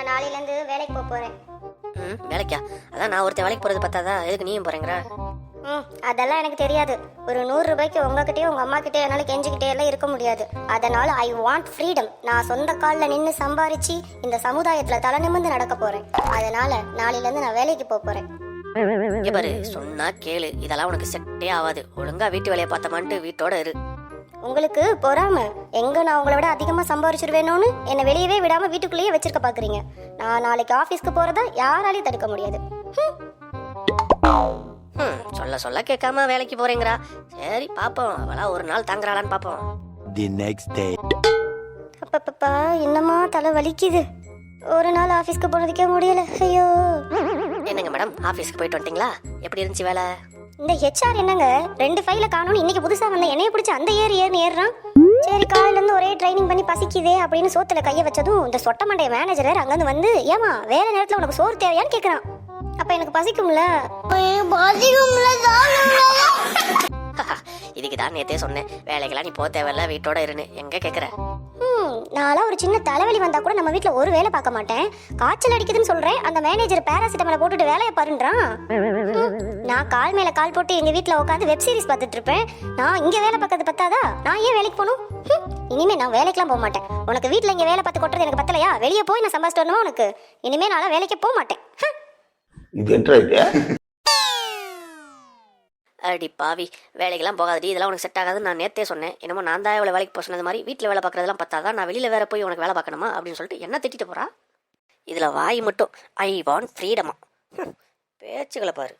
நான் நாளையிலேருந்து வேலைக்கு போகிறேன். வேலைக்கா? அதான் நான் ஒருத்தன் வேலைக்கு போகிறது பார்த்தாதா, எதுக்கு நீயும் போகிறேங்கிற? அதெல்லாம் எனக்கு தெரியாது. ஒரு 100 ரூபாய்க்கு உங்ககிட்டயே உங்கள் அம்மா கிட்டே என்னால் கெஞ்சிக்கிட்டே எல்லாம் இருக்க முடியாது. அதனால் ஐ வாண்ட் ஃப்ரீடம். நான் சொந்த காலில் நின்று சம்பாரிச்சு இந்த சமுதாயத்தில் தலை நிமிர்ந்து நடக்க போகிறேன். அதனால் நாளையிலேருந்து நான் வேலைக்கு போகிறேன். பாரு, சொன்னா கேளு, இதெல்லாம் உனக்கு செட்டே ஆகாது. ஒழுங்கா வீட்டு வேலையை பார்த்தமான்ட்டு வீட்டோட இரு. உங்களுக்கு பொறாம எங்க நான் உங்களை விட அதிகமாக சம்பாரிச்சிருவேணும்னு என்னை வெளியவே விடாமல் வீட்டுக்குள்ளேயே வச்சிருக்க பார்க்குறீங்க. நான் நாளைக்கு ஆஃபீஸ்க்கு போகிறத யாராலையும் தடுக்க முடியாது. சொல்ல சொல்ல கேட்காம வேலைக்கு போறேங்கிறா. சரி பாப்போம், அவளா ஒரு நாள் தாங்குறாளான்னு பாப்போம். The next day. அப்பப்பா என்னமா தலை வலிக்குது. ஒரு நாள் ஆஃபீஸ்க்கு போனதுக்கே முடியல. ஐயோ. என்னங்க மேடம், ஆஃபீஸ்க்கு போயிட்டு வந்துட்டீங்களா? எப்படி இருந்துச்சு வேலை? இந்த ஹெச்ஆர் என்னங்க 2 ஃபைல காணோன்னு இன்னைக்கு புதுசா வந்த என்னைய பிடிச்சி அந்த ஏறுன்னு ஏறுறான். சரி காலையில இருந்து ஒரே ட்ரைனிங் பண்ணி பசிக்குதே அப்படின்னு சோத்துல கைய வச்சதும் இந்த சொட்ட மண்டைய மேனேஜர் வேற அங்கிருந்து வந்து, ஏமா வேலை நேரத்துல உனக்கு சோறு தேவையான்னு கேக்குறான். அப்ப எனக்கு பசிக்கும்ல. இதுக்கு தான் நேத்தே சொன்னேன், வேலைக்கெல்லாம் நீ போக தேவையில்ல, வீட்டோட இருன்னு. எங்க கேக்குற? நான்லாம் ஒரு சின்ன தலைவலி வந்தா கூட நம்ம வீட்டுல ஒரு வேலை பார்க்க மாட்டேன். காய்ச்சல் அடிக்குதுன்னு சொல்றேன், அந்த மேனேஜர் பேராசிட்டமலை போட்டுட்டு வேலையை பாருன்றான். நான் கால் மேல கால் போட்டு எங்க வீட்டுல உட்காந்து வெப் சீரிஸ் பார்த்துட்டு இருப்பேன். நான் இங்க வேலை பார்க்கறது பத்தாதா? நான் ஏன் வேலைக்கு போகணும்? இனிமே நான் வேலைக்கெல்லாம் போக மாட்டேன். உனக்கு வீட்டுல இங்க வேலை பார்த்து கொட்டுறது எனக்கு பத்தலையா? வெளியே போய் நான் சம்பாதிச்சிட்டு வரணுமா உனக்கு? இனிமே நான் வேலைக்கு போக மாட்டேன். அடி பாவி, வேலைக்கெல்லாம் போகாதடி, இதெல்லாம் உனக்கு செட் ஆகாதுன்னு நான் நேத்தே சொன்னேன். என்னமோ நான் தான் இவ்வளோ வேலைக்கு போக சொன்னது மாதிரி வீட்டில் வேலை பார்க்குறதெல்லாம் பார்த்தாதான் நான் வெளியில் வேற போய் உனக்கு வேலை பார்க்கணுமா அப்படின்னு சொல்லிட்டு என்ன திட்டிட்டு போறா. இதில் வாய் மட்டும் ஐ வாண்ட் ஃப்ரீடமா. பேச்சுகளை பாரு.